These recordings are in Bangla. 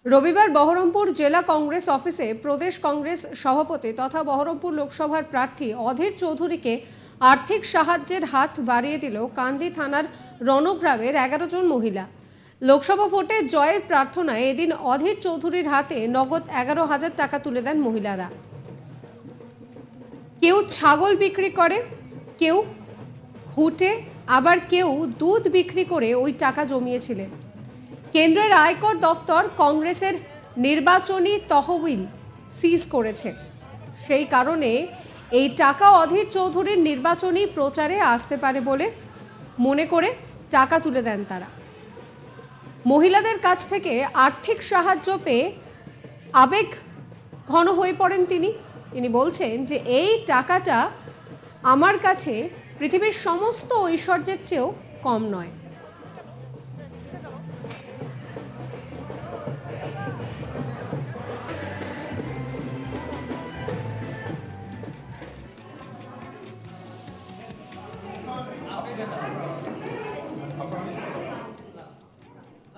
রবিবার বহরমপুর জেলা কংগ্রেস অফিসে প্রদেশ কংগ্রেস সভাপতি তথা বহরমপুর লোকসভার প্রার্থী অধীর চৌধুরীকে আর্থিক সাহায্যের হাত বাড়িয়ে দিল কান্দি থানার রণগ্রামের 11 জন মহিলা। লোকসভা ভোটে জয়ের প্রার্থনায় এদিন অধীর চৌধুরীর হাতে নগদ 11,000 টাকা তুলে দেন মহিলারা। কেউ ছাগল বিক্রি করে, কেউ ঘুটে, আবার কেউ দুধ বিক্রি করে ওই টাকা জমিয়েছিলেন। কেন্দ্রের আয়কর দফতর কংগ্রেসের নির্বাচনী তহবিল সিজ করেছে, সেই কারণে এই টাকা অধীর চৌধুরীর নির্বাচনী প্রচারে আসতে পারে বলে মনে করে টাকা তুলে দেন তারা। মহিলাদের কাছ থেকে আর্থিক সাহায্য পেয়ে আবেগ ঘন হয়ে পড়েন তিনি বলছেন যে এই টাকাটা আমার কাছে পৃথিবীর সমস্ত ঐশ্বর্যের চেয়েও কম নয়।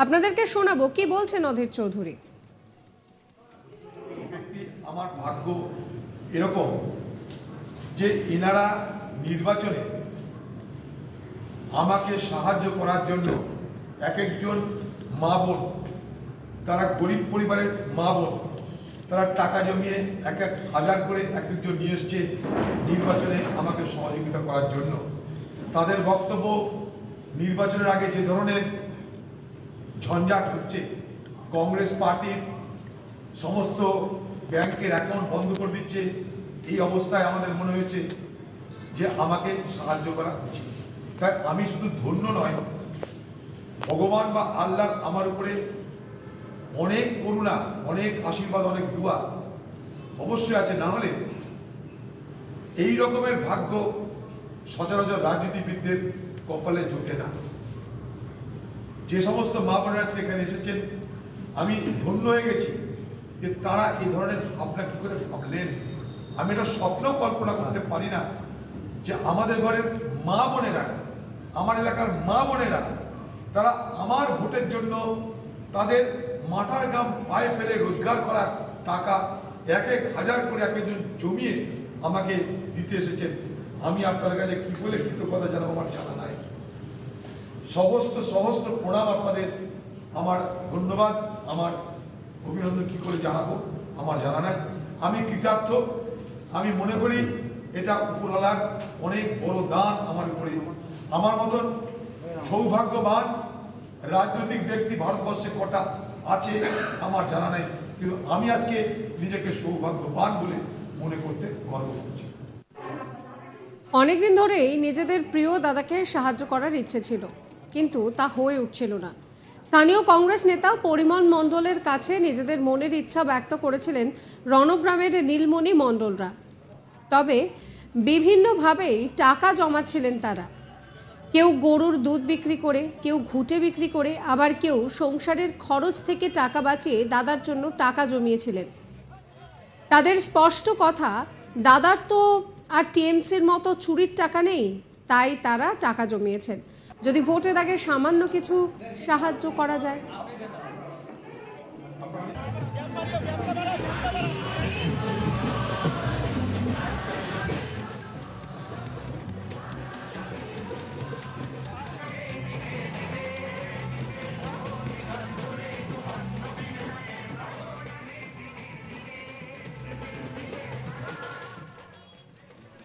আপনাদেরকে শোনাবো কি বলছেন অধীর চৌধুরী। আমার ভাগ্য এরকম যে এনারা নির্বাচনে আমাকে সাহায্য করার জন্য এক একজন মা বোন, তারা গরিব পরিবারের মা বোন, তারা টাকা জমিয়ে 1,000 করে এক একজন নিয়ে এসছে নির্বাচনে আমাকে সহযোগিতা করার জন্য। তাদের বক্তব্য, নির্বাচনের আগে যে ধরনের ঝঞ্ঝাট হচ্ছে, কংগ্রেস পার্টির সমস্ত ব্যাংকের অ্যাকাউন্ট বন্ধ করে দিচ্ছে, এই অবস্থায় আমাদের মনে হয়েছে যে আমাকে সাহায্য করা উচিত। তাই আমি শুধু ধন্য নয়, ভগবান বা আল্লাহর আমার উপরে অনেক করুণা, অনেক আশীর্বাদ, অনেক দোয়া অবশ্যই আছে। না হলে এই রকমের ভাগ্য সচরাচর রাজনীতিবিদদের কপালে জোটে না। যে সমস্ত মা বোনেরা এখানে এসেছেন, আমি ধন্য হয়ে গেছি যে তারা এই ধরনের ভাবনা কি করে ভাবলেন। আমি এটা স্বপ্ন কল্পনা করতে পারি না যে আমাদের ঘরের মা বোনেরা, আমার এলাকার মা বোনেরা, তারা আমার ভোটের জন্য তাদের মাথার ঘাম পায়ে ফেলে রোজগার করা টাকা 1,000 করে এক একজন জমিয়ে আমাকে দিতে এসেছেন। আমি আপনাদের কাছে কি বলে কৃতজ্ঞতা জানাবো আমার জানা নাই। সহস্র প্রণাম আপনাদের, আমার ধন্যবাদ, আমার অভিনন্দন কি করে জানাবো আমার জানা নাই। আমি কৃতার্থ। আমি মনে করি এটা উপরওয়ালার অনেক বড় দান আমার উপরে। আমার মতন সৌভাগ্যবান রাজনৈতিক ব্যক্তি ভারতবর্ষে কটা আছে আমার জানা নাই, কিন্তু আমি আজকে নিজেকে সৌভাগ্যবান বলে মনে করতে গর্ব করছি। অনেকদিন ধরেই নিজেদের প্রিয় দাদাকে সাহায্য করার ইচ্ছে ছিল, কিন্তু তা হয়ে উঠছিল না। স্থানীয় কংগ্রেস নেতা পরিমল মণ্ডলের কাছে নিজেদের মনের ইচ্ছা ব্যক্ত করেছিলেন রণগ্রামের নীলমণি মণ্ডলরা। তবে বিভিন্নভাবেই টাকা জমাচ্ছিলেন তারা। কেউ গরুর দুধ বিক্রি করে, কেউ ঘুটে বিক্রি করে, আবার কেউ সংসারের খরচ থেকে টাকা বাঁচিয়ে দাদার জন্য টাকা জমিয়েছিলেন। তাদের স্পষ্ট কথা, দাদার তো আর টিএমসির মতো চুরির টাকা নেই, তাই তারা টাকা জমিয়েছেন। যদি ভোটের আগে সামান্য কিছু সাহায্য করা যায়।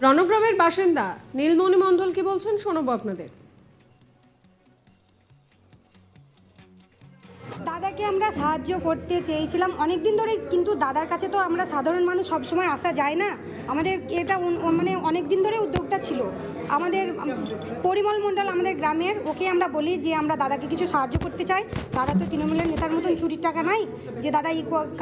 রণগ্রামের বাসিন্দা নীলমণি মণ্ডল কি বলছেন শোনাবো আপনাদের। দাদাকে আমরা সাহায্য করতে চেয়েছিলাম অনেক দিন ধরেই, কিন্তু দাদার কাছে তো আমরা সাধারণ মানুষ সবসময় আসা যায় না। আমাদের এটা মানে অনেক দিন ধরে উদ্যোগটা ছিল। আমাদের পরিমল মণ্ডল আমাদের গ্রামের, ওকে আমরা বলি যে আমরা দাদাকে কিছু সাহায্য করতে চাই। দাদা তো তৃণমূলের নেতার মতন চুরির টাকা নাই যে দাদা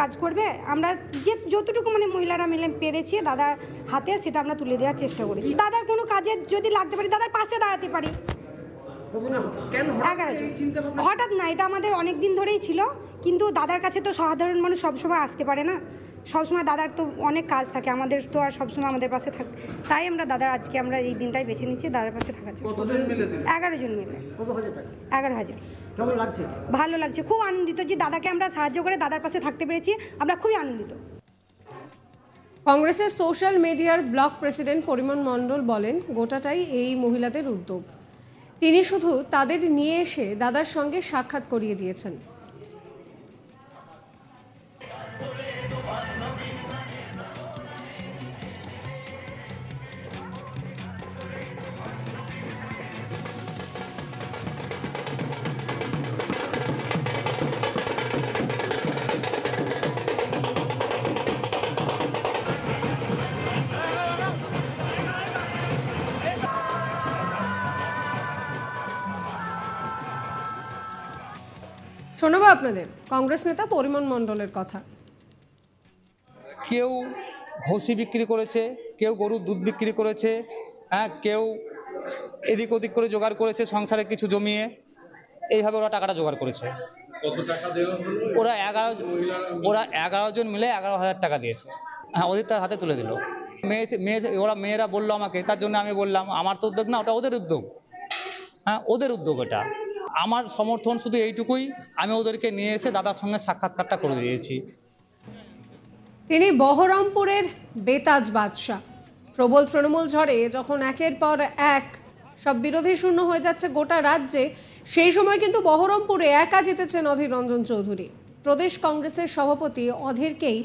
কাজ করবে। আমরা যে যতটুকু মানে মহিলারা মিলে পেরেছি দাদার হাতে, সেটা আমরা তুলে দেওয়ার চেষ্টা করেছি। দাদার কোনো কাজে যদি লাগতে পারি, দাদার পাশে দাঁড়াতে পারি। 11 জন হঠাৎ না, এটা আমাদের অনেক দিন ধরেই ছিল, কিন্তু দাদার কাছে তো সাধারণ মানুষ সবসময় আসতে পারে না। সবসময় দাদার তো অনেক কাজ থাকে, আমাদের তো আর সবসময় আমাদের পাশে থাকে। তাই আমরা দাদার আজকে আমরা এই দিনটাই বেছে নিচ্ছি দাদার পাশে থাকার জন্য। 11 জন মিলে 11,000। কেমন লাগছে? ভালো লাগছে, খুব আনন্দিত যে দাদাকে আমরা সাহায্য করে দাদার পাশে থাকতে পেরেছি, আমরা খুবই আনন্দিত। কংগ্রেসের সোশ্যাল মিডিয়ার ব্লক প্রেসিডেন্ট পরিমল মণ্ডল বলেন, গোটাটাই এই মহিলাদের উদ্যোগ। তিনি শুধু তাদের নিয়ে এসে দাদার সঙ্গে সাক্ষাৎ করিয়ে দিয়েছেন। শোনাবো আপনাদের কংগ্রেস নেতা পরিমল মণ্ডলের কথা। কেউ ভুসি বিক্রি করেছে, কেউ গরুর দুধ বিক্রি করেছে, কেউ এদিক ওদিক করে জোগাড় করেছে সংসারে কিছু জমিয়ে, এইভাবে ওরা টাকাটা জোগাড় করেছে। কত টাকা দেওয়া হলো? ওরা 11 জন মিলে 11,000 টাকা দিয়েছে। হ্যাঁ, ওদের তার হাতে তুলে দিল। মেয়েরা বললো আমাকে, তার জন্য আমি বললাম আমার তো উদ্যোগ না, ওটা ওদের উদ্যোগ। হ্যাঁ, ওদের উদ্যোগ এটা। আমার সমর্থন শুধু এইটুকুই, আমি ওদেরকে নিয়ে এসে দাদার সঙ্গে সাক্ষাৎকারটা করে দিয়েছি। তিনি বহরমপুরের বেতাজ বাদশা। প্রবল তৃণমূল ঝড়ে যখন একের পর এক সব বিরোধী শূন্য হয়ে যাচ্ছে গোটা রাজ্যে, সেই সময় কিন্তু বহরমপুরে একা জিতেছেন অধীর রঞ্জন চৌধুরী। প্রদেশ কংগ্রেসের সভাপতি অধীরকেই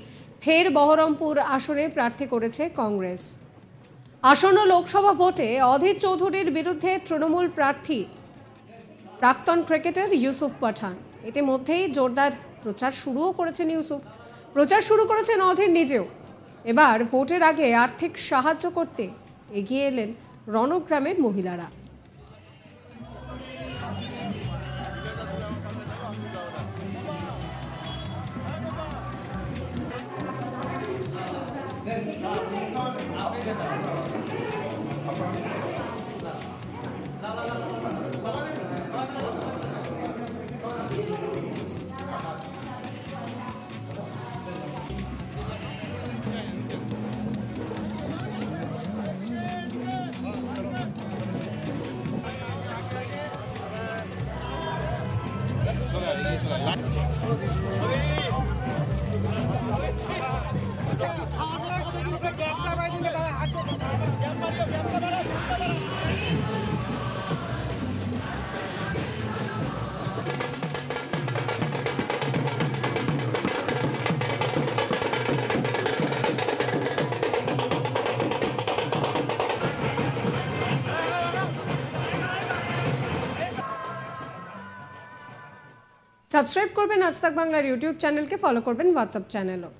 ফের বহরমপুর আসনে প্রার্থী করেছে কংগ্রেস। আসন্ন লোকসভা ভোটে অধীর চৌধুরীর বিরুদ্ধে তৃণমূল প্রার্থী প্রাক্তন ক্রিকেটার ইউসুফ পাঠান। ইতিমধ্যেই জোরদার প্রচার শুরুও করেছেন ইউসুফ। প্রচার শুরু করেছেন অধীর নিজেও। এবার ভোটের আগে আর্থিক সাহায্য করতে এগিয়ে এলেন রণগ্রামের মহিলারা। সাবস্ক্রাইব করবেন আজ তাক বাংলার ইউটিউব চ্যানেলকে, ফলো করবেন হোয়াটসঅ্যাপ চ্যানেলও।